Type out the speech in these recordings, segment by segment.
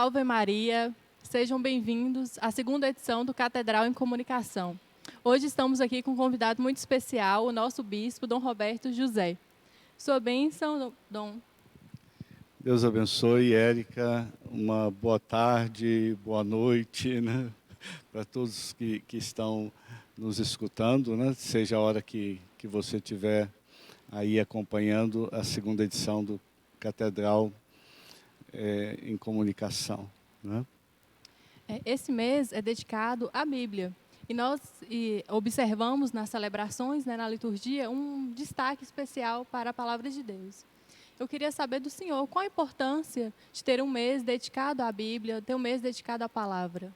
Salve Maria, sejam bem-vindos à segunda edição do Catedral em Comunicação. Hoje estamos aqui com um convidado muito especial, o nosso bispo, Dom Roberto José. Sua bênção, Dom. Deus abençoe, Érica. Uma boa tarde, boa noite, né? Para todos que estão nos escutando, né? Seja a hora que você estiver aí acompanhando a segunda edição do Catedral em Comunicação, né? Esse mês é dedicado à Bíblia. E nós observamos nas celebrações, né, na liturgia, um destaque especial para a Palavra de Deus. Eu queria saber do senhor, qual a importância de ter um mês dedicado à Bíblia, ter um mês dedicado à Palavra?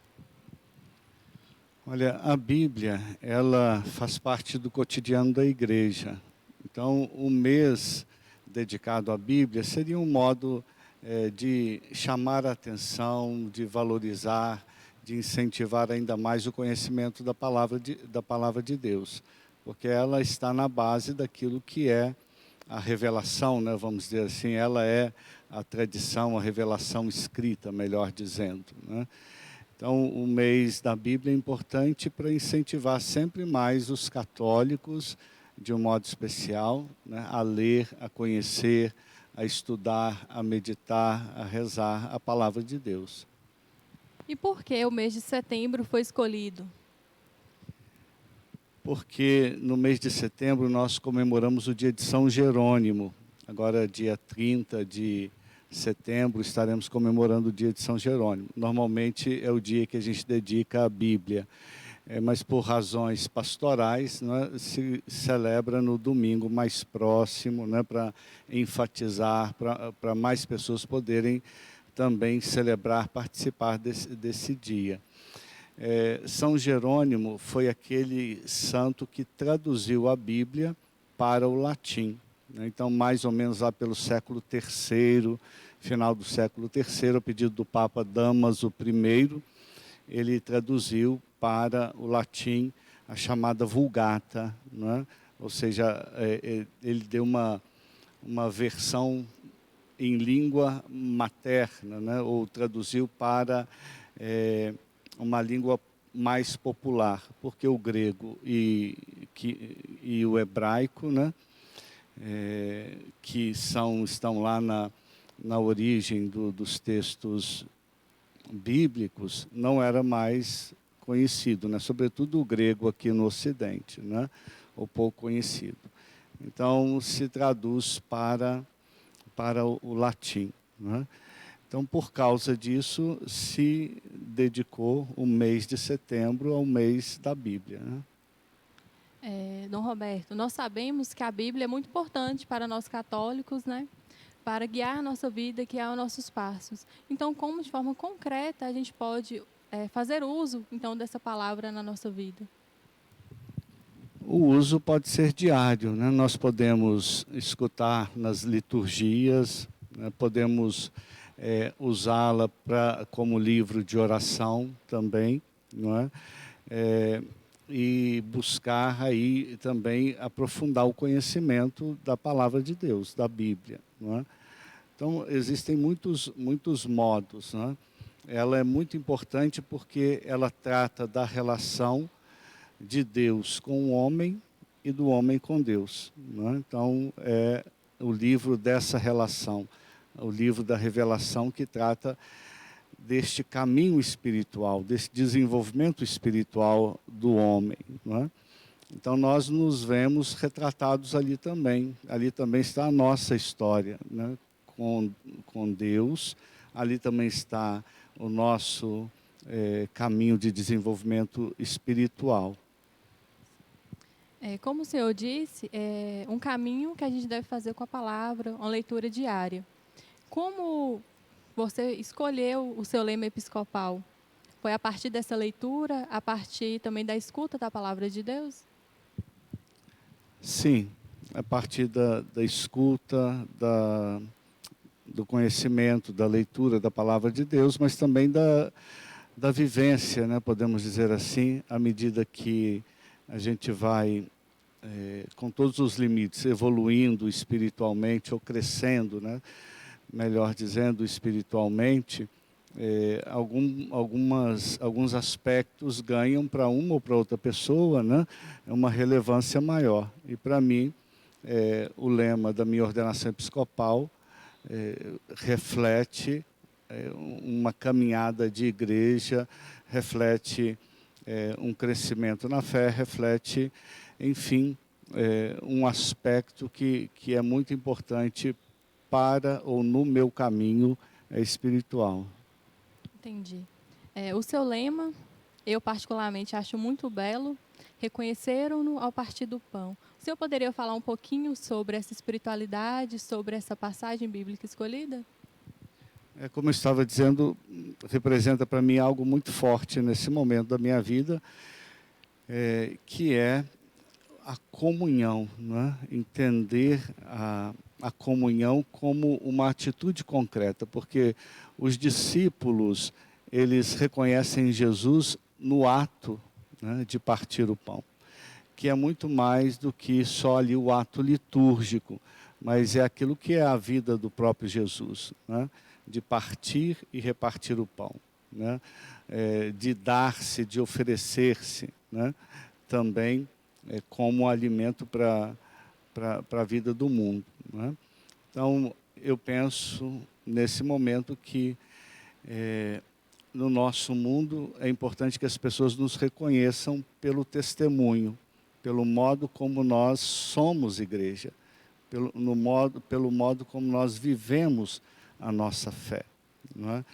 Olha, a Bíblia, ela faz parte do cotidiano da igreja. Então, o mês dedicado à Bíblia seria um modo de chamar a atenção, de valorizar, de incentivar ainda mais o conhecimento da palavra de Deus, porque ela está na base daquilo que é a revelação, né, vamos dizer assim, ela é a tradição, a revelação escrita, melhor dizendo, né? Então, o mês da Bíblia é importante para incentivar sempre mais os católicos, de um modo especial, né, a ler, a conhecer, a estudar, a meditar, a rezar a palavra de Deus. E por que o mês de setembro foi escolhido? Porque no mês de setembro nós comemoramos o dia de São Jerônimo. Agora, dia 30 de setembro, estaremos comemorando o dia de São Jerônimo. Normalmente é o dia que a gente dedica à Bíblia, mas por razões pastorais, né, se celebra no domingo mais próximo, né, para enfatizar, para mais pessoas poderem também celebrar, participar desse dia. São Jerônimo foi aquele santo que traduziu a Bíblia para o latim. Então, mais ou menos lá pelo século III, final do século III, a pedido do Papa Damaso I, ele traduziu para o latim a chamada Vulgata, né? Ou seja, ele deu uma versão em língua materna, né? Ou traduziu para uma língua mais popular, porque o grego e o hebraico, né? Que estão lá na origem dos textos bíblicos, não era mais conhecido, né? Sobretudo o grego aqui no Ocidente, né? Ou pouco conhecido. Então, se traduz para o latim, né? Então, por causa disso, se dedicou o mês de setembro ao mês da Bíblia, né? Dom Roberto, nós sabemos que a Bíblia é muito importante para nós católicos, né? Para guiar a nossa vida, guiar os nossos passos. Então, como de forma concreta a gente pode fazer uso, então, dessa palavra na nossa vida? O uso pode ser diário, né? Nós podemos escutar nas liturgias, né? Podemos usá-la como livro de oração também, não é? E buscar aí também aprofundar o conhecimento da palavra de Deus, da Bíblia, não é? Então, existem muitos modos, né? Ela é muito importante porque ela trata da relação de Deus com o homem e do homem com Deus, né? Então, é o livro dessa relação, o livro da revelação que trata deste caminho espiritual, desse desenvolvimento espiritual do homem, não é? Então, nós nos vemos retratados ali também. Ali também está a nossa história, né? Com Deus. Ali também está o nosso caminho de desenvolvimento espiritual. Como o senhor disse, é um caminho que a gente deve fazer com a palavra, uma leitura diária. Como você escolheu o seu lema episcopal? Foi a partir dessa leitura, a partir também da escuta da palavra de Deus? Sim, a partir da escuta, do conhecimento, da leitura da palavra de Deus, mas também da vivência, né, podemos dizer assim, à medida que a gente vai, com todos os limites, evoluindo espiritualmente ou crescendo, né, melhor dizendo, espiritualmente, alguns aspectos ganham para uma ou para outra pessoa, né, uma relevância maior. E para mim, o lema da minha ordenação episcopal reflete uma caminhada de igreja, reflete um crescimento na fé, reflete, enfim, um aspecto que é muito importante para ou no meu caminho espiritual. Entendi. O seu lema, eu particularmente acho muito belo, reconheceram-no ao partir do pão. O senhor poderia falar um pouquinho sobre essa espiritualidade, sobre essa passagem bíblica escolhida? Como eu estava dizendo, representa para mim algo muito forte nesse momento da minha vida, que é a comunhão, né? Entender a comunhão como uma atitude concreta, porque os discípulos, eles reconhecem Jesus no ato, né, de partir o pão, que é muito mais do que só ali o ato litúrgico, mas é aquilo que é a vida do próprio Jesus, né? De partir e repartir o pão, né? De dar-se, de oferecer-se, né? Também como alimento para a vida do mundo, né? Então, eu penso nesse momento que no nosso mundo é importante que as pessoas nos reconheçam pelo testemunho, pelo modo como nós somos igreja, pelo modo como nós vivemos a nossa fé, não é?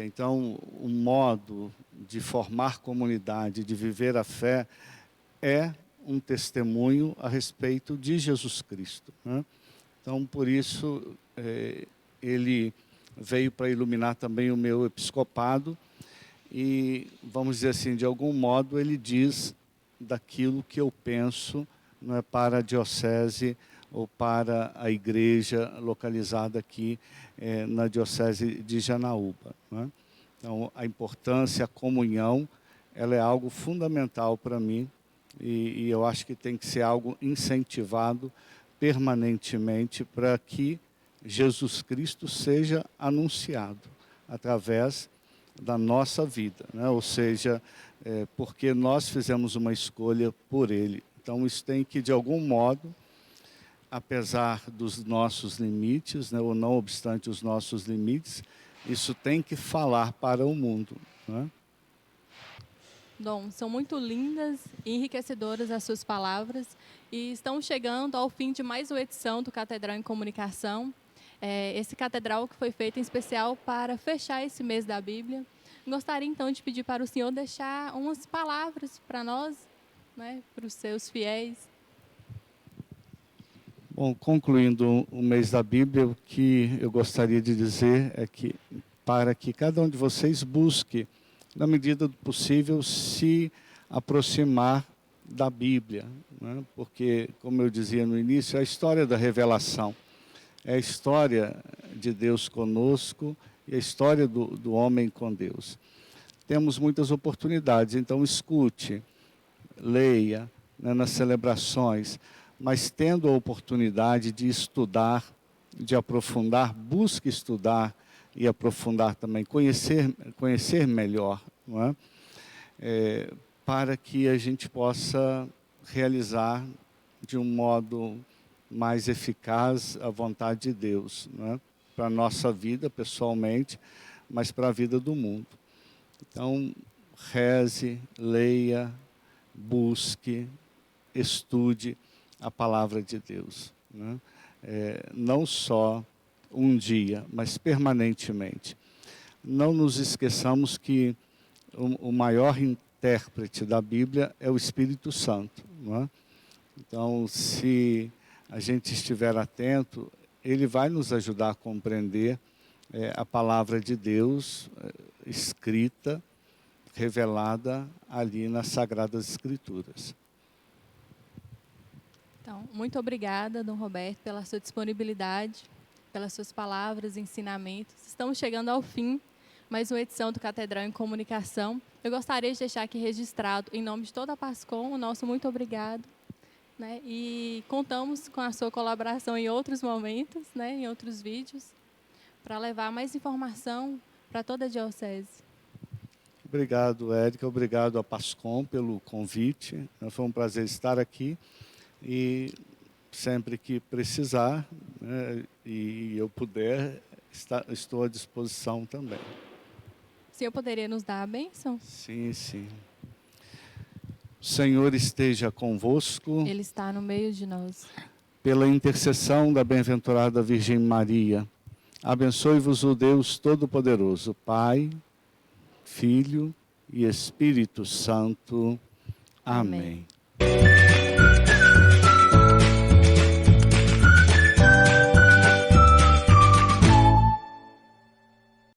Então, o modo de formar comunidade, de viver a fé, é um testemunho a respeito de Jesus Cristo, né? Então, por isso, ele veio para iluminar também o meu episcopado e, vamos dizer assim, de algum modo, ele diz daquilo que eu penso, não é, para a diocese ou para a igreja localizada aqui na diocese de Janaúba, né? Então, a importância, a comunhão, ela é algo fundamental para mim e eu acho que tem que ser algo incentivado permanentemente para que Jesus Cristo seja anunciado através da nossa vida, né? Ou seja, porque nós fizemos uma escolha por Ele. Então, isso tem que, de algum modo, apesar dos nossos limites, né, ou não obstante os nossos limites, isso tem que falar para o mundo, né? Dom, são muito lindas e enriquecedoras as suas palavras e estamos chegando ao fim de mais uma edição do Catedral em Comunicação. Esse catedral que foi feito em especial para fechar esse mês da Bíblia. Gostaria então de pedir para o senhor deixar umas palavras para nós, né, para os seus fiéis. Bom, concluindo o mês da Bíblia, o que eu gostaria de dizer é que, para que cada um de vocês busque, na medida do possível, se aproximar da Bíblia, né? Porque, como eu dizia no início, é a história da revelação, é a história de Deus conosco e a história do homem com Deus. Temos muitas oportunidades, então escute, leia, né, nas celebrações, mas tendo a oportunidade de estudar, de aprofundar, busque estudar e aprofundar também, conhecer melhor, não é? Para que a gente possa realizar de um modo mais eficaz a vontade de Deus, não é? Para a nossa vida pessoalmente, mas para a vida do mundo. Então, reze, leia, busque, estude a palavra de Deus, né? Não só um dia, mas permanentemente. Não nos esqueçamos que o maior intérprete da Bíblia é o Espírito Santo, não é? Então, se a gente estiver atento, ele vai nos ajudar a compreender a palavra de Deus escrita, revelada ali nas Sagradas Escrituras. Então, muito obrigada, Dom Roberto, pela sua disponibilidade, pelas suas palavras e ensinamentos. Estamos chegando ao fim, mais uma edição do Catedral em Comunicação. Eu gostaria de deixar aqui registrado, em nome de toda a PASCOM, o nosso muito obrigado, né? E contamos com a sua colaboração em outros momentos, né? Em outros vídeos, para levar mais informação para toda a diocese. Obrigado, Érica. Obrigado a Pascom pelo convite. Foi um prazer estar aqui. E sempre que precisar, né, e eu puder, estou à disposição também. O senhor poderia nos dar a bênção? Sim, sim. O Senhor esteja convosco. Ele está no meio de nós. Pela intercessão da bem-aventurada Virgem Maria, abençoe-vos o Deus Todo-Poderoso, Pai, Filho e Espírito Santo. Amém.